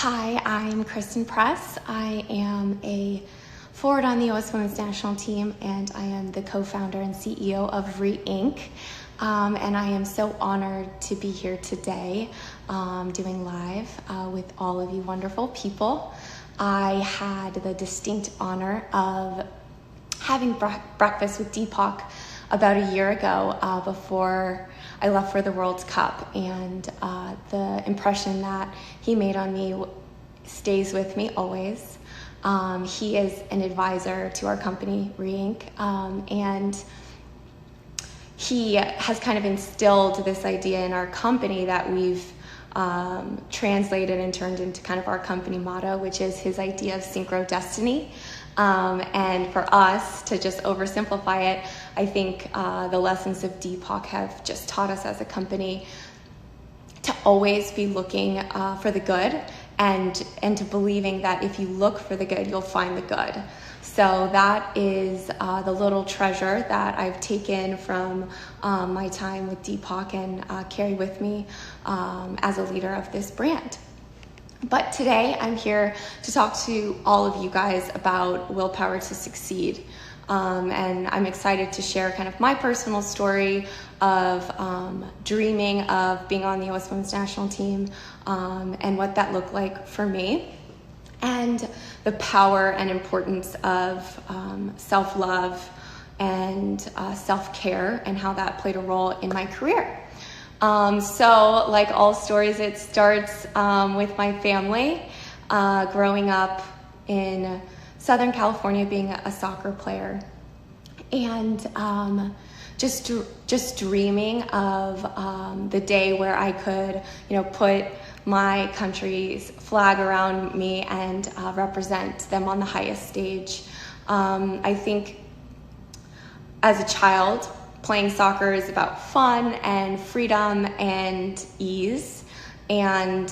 Hi, I'm Christen. I am a forward on the U.S. Women's National Team, and I am the co-founder and CEO of Inc. And I am so honored to be here today doing live with all of you wonderful people. I had the distinct honor of having breakfast with Deepak about a year ago before I left for the World Cup, and the impression that he made on me stays with me always. He is an advisor to our company, Inc., and he has kind of instilled this idea in our company that we've translated and turned into kind of our company motto, which is his idea of synchro destiny. And for us, to just oversimplify it, I think the lessons of Deepak have just taught us as a company to always be looking for the good, and to believing that if you look for the good, you'll find the good. So that is the little treasure that I've taken from my time with Deepak and carry with me as a leader of this brand. But today I'm here to talk to all of you guys about willpower to succeed. And I'm excited to share kind of my personal story of dreaming of being on the U.S. Women's National Team and what that looked like for me, and the power and importance of self-love and self-care, and how that played a role in my career. So like all stories, it starts with my family, growing up in Southern California, being a soccer player, and just dreaming of the day where I could, put my country's flag around me and represent them on the highest stage. I think as a child, playing soccer is about fun and freedom and ease. And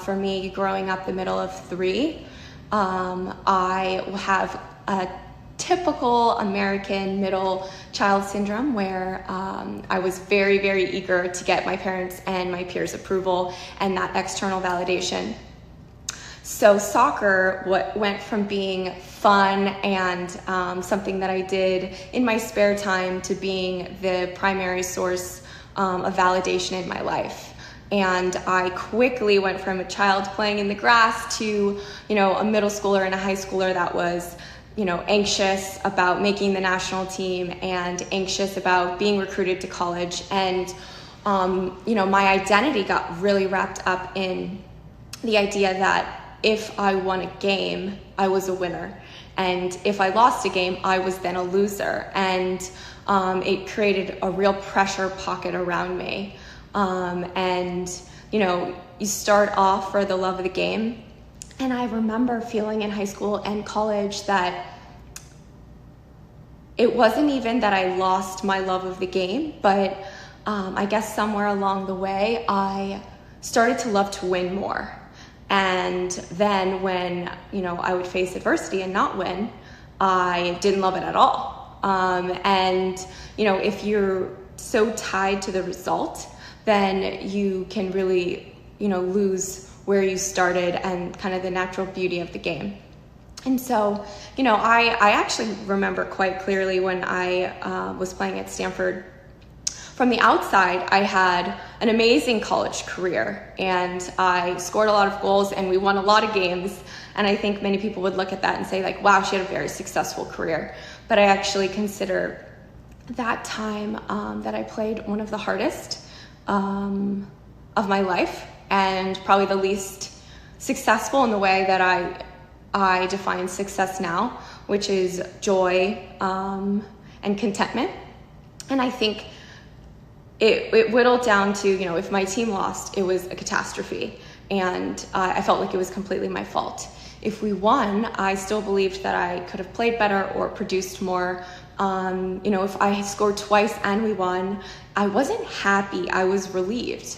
for me, growing up the middle of three, I have a typical American middle child syndrome where I was very, very eager to get my parents' and my peers' approval and that external validation. So soccer went from being fun and something that I did in my spare time to being the primary source of validation in my life. And I quickly went from a child playing in the grass to, a middle schooler and a high schooler that was, anxious about making the national team and anxious about being recruited to college. And, my identity got really wrapped up in the idea that if I won a game, I was a winner. And if I lost a game, I was then a loser. And it created a real pressure pocket around me. And you start off for the love of the game. And I remember feeling in high school and college that it wasn't even that I lost my love of the game, but I guess somewhere along the way, I started to love to win more. And then when, I would face adversity and not win, I didn't love it at all. If you're so tied to the result, then you can really, lose where you started and kind of the natural beauty of the game. And so, I actually remember quite clearly when I was playing at Stanford. From the outside, I had an amazing college career, and I scored a lot of goals, and we won a lot of games. And I think many people would look at that and say, like, wow, she had a very successful career. But I actually consider that time that I played one of the hardest of my life, and probably the least successful in the way that I define success now, which is joy and contentment. And I think it whittled down to, if my team lost, it was a catastrophe, and I felt like it was completely my fault. If we won, I still believed that I could have played better or produced more. If I scored twice and we won, I wasn't happy. I was relieved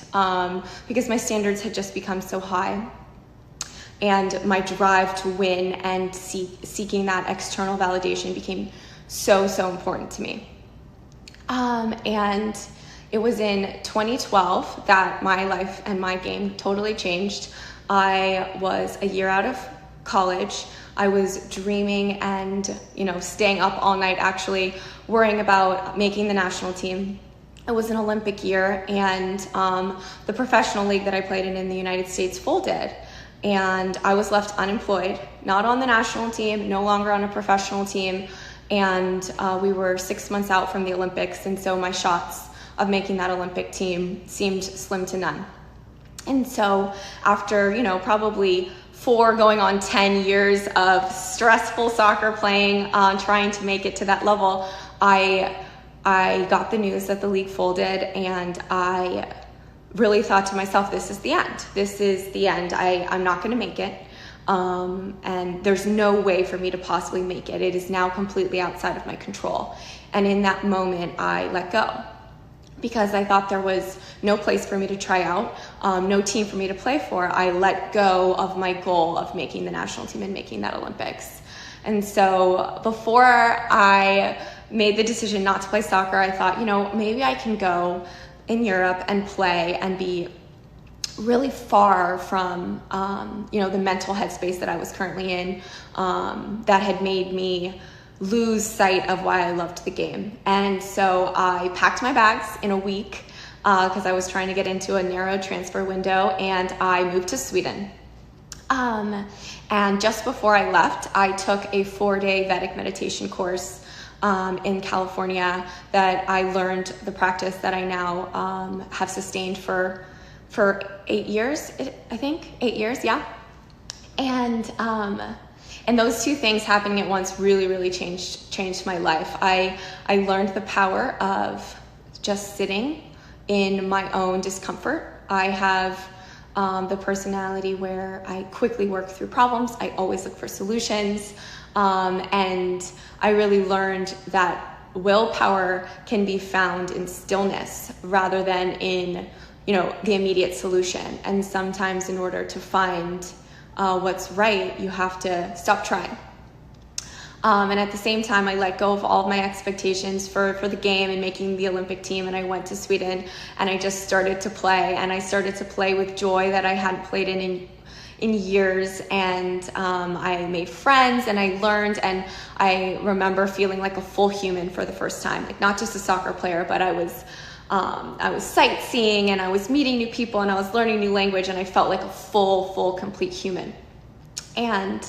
because my standards had just become so high. And my drive to win and seeking that external validation became so, so important to me. And it was in 2012 that my life and my game totally changed. I was a year out of college. I was dreaming and, staying up all night actually worrying about making the national team. It was an Olympic year, and the professional league that I played in the United States folded. And I was left unemployed, not on the national team, no longer on a professional team. And we were 6 months out from the Olympics. And so my shots of making that Olympic team seemed slim to none. And so after, probably 4 going on 10 years of stressful soccer playing, trying to make it to that level, I got the news that the league folded, and I really thought to myself, this is the end. This is the end. I'm not going to make it. And there's no way for me to possibly make it. It is now completely outside of my control. And in that moment, I let go, because I thought there was no place for me to try out, no team for me to play for. I let go of my goal of making the national team and making that Olympics. And so before I made the decision not to play soccer, I thought, maybe I can go in Europe and play and be really far from, the mental headspace that I was currently in, that had made me lose sight of why I loved the game. And so I packed my bags in a week because I was trying to get into a narrow transfer window, and I moved to Sweden. And just before I left, I took a 4-day Vedic meditation course in California that I learned the practice that I now have sustained for 8 years, I think. 8 years, yeah. And those two things happening at once really, really changed my life. I learned the power of just sitting in my own discomfort. I have the personality where I quickly work through problems. I always look for solutions. And I really learned that willpower can be found in stillness rather than in, the immediate solution. And sometimes in order to find what's right, you have to stop trying. And at the same time, I let go of all of my expectations for the game and making the Olympic team. And I went to Sweden and I just started to play. And I started to play with joy that I hadn't played in years. And I made friends and I learned. And I remember feeling like a full human for the first time, like not just a soccer player, but I was sightseeing and I was meeting new people and I was learning new language, and I felt like a full, complete human. And,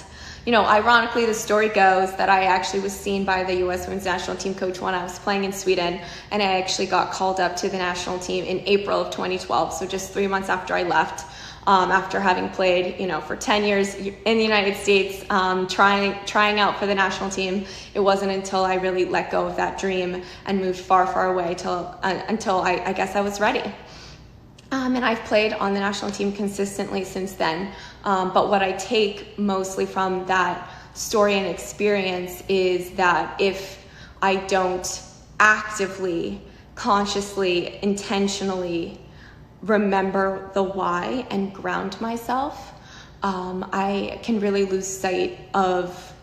ironically, the story goes that I actually was seen by the U.S. Women's National Team coach when I was playing in Sweden, and I actually got called up to the national team in April of 2012, so just 3 months after I left. After having played, for 10 years in the United States, trying out for the national team, it wasn't until I really let go of that dream and moved far away until I guess I was ready. And I've played on the national team consistently since then. But what I take mostly from that story and experience is that if I don't actively, consciously, intentionally remember the why and ground myself, I can really lose sight of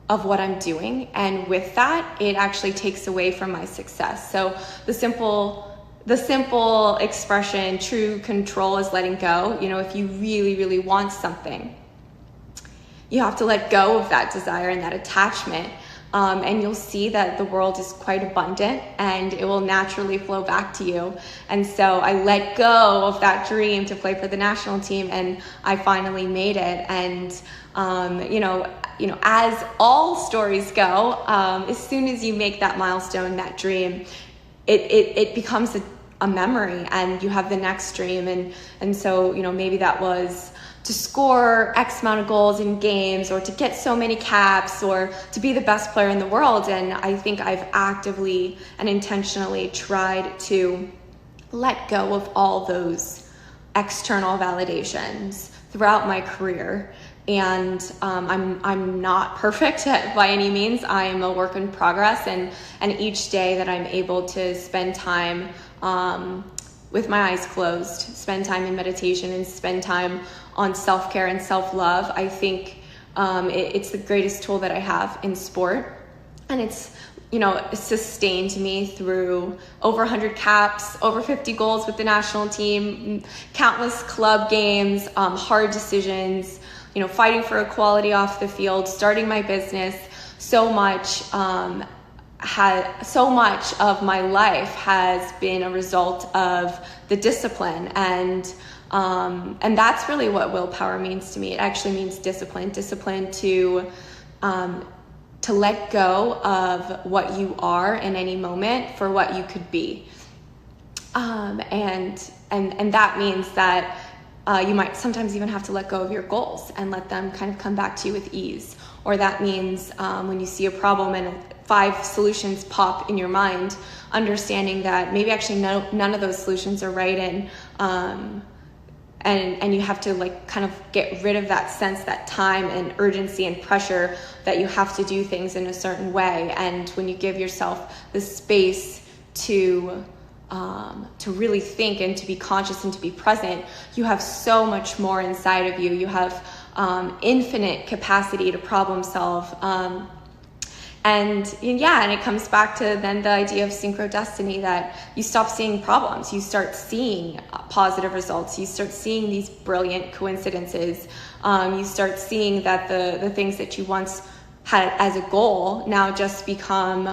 what I'm doing. And with that, it actually takes away from my success. So the simple expression, true control, is letting go. If you really, really want something, you have to let go of that desire and that attachment. And you'll see that the world is quite abundant and it will naturally flow back to you. And so I let go of that dream to play for the national team, and I finally made it. And, as all stories go, as soon as you make that milestone, that dream, it becomes a memory, and you have the next dream. And so, maybe that was to score X amount of goals in games, or to get so many caps, or to be the best player in the world. And I think I've actively and intentionally tried to let go of all those external validations throughout my career. And I'm not perfect by any means. I'm a work in progress, and each day that I'm able to spend time with my eyes closed, spend time in meditation, and spend time on self-care and self-love, I think it's the greatest tool that I have in sport. And it's sustained me through over 100 caps, over 50 goals with the national team, countless club games, hard decisions, fighting for equality off the field, starting my business. So much of my life has been a result of the discipline, and that's really what willpower means to me. It actually means discipline to let go of what you are in any moment for what you could be. And that means that you might sometimes even have to let go of your goals and let them kind of come back to you with ease. Or that means when you see a problem and 5 solutions pop in your mind, understanding that maybe actually none of those solutions are right, and you have to kind of get rid of that sense, that time and urgency and pressure that you have to do things in a certain way. And when you give yourself the space to really think and to be conscious and to be present, you have so much more inside of you. You have infinite capacity to problem solve. And it comes back to then the idea of synchrodestiny, that you stop seeing problems, you start seeing positive results, you start seeing these brilliant coincidences, you start seeing that the things that you once had as a goal now just become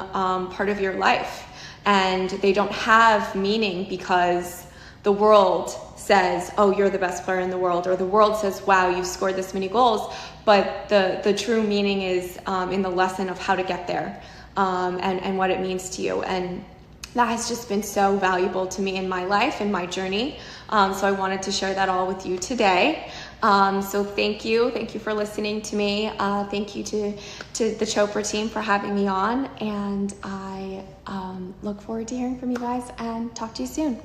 part of your life, and they don't have meaning because the world says, oh, you're the best player in the world, or the world says, wow, you've scored this many goals. But the true meaning is in the lesson of how to get there, and what it means to you. And that has just been so valuable to me in my life and my journey. So I wanted to share that all with you today. So thank you for listening to me. Thank you to the Chopra team for having me on, and I look forward to hearing from you guys, and talk to you soon.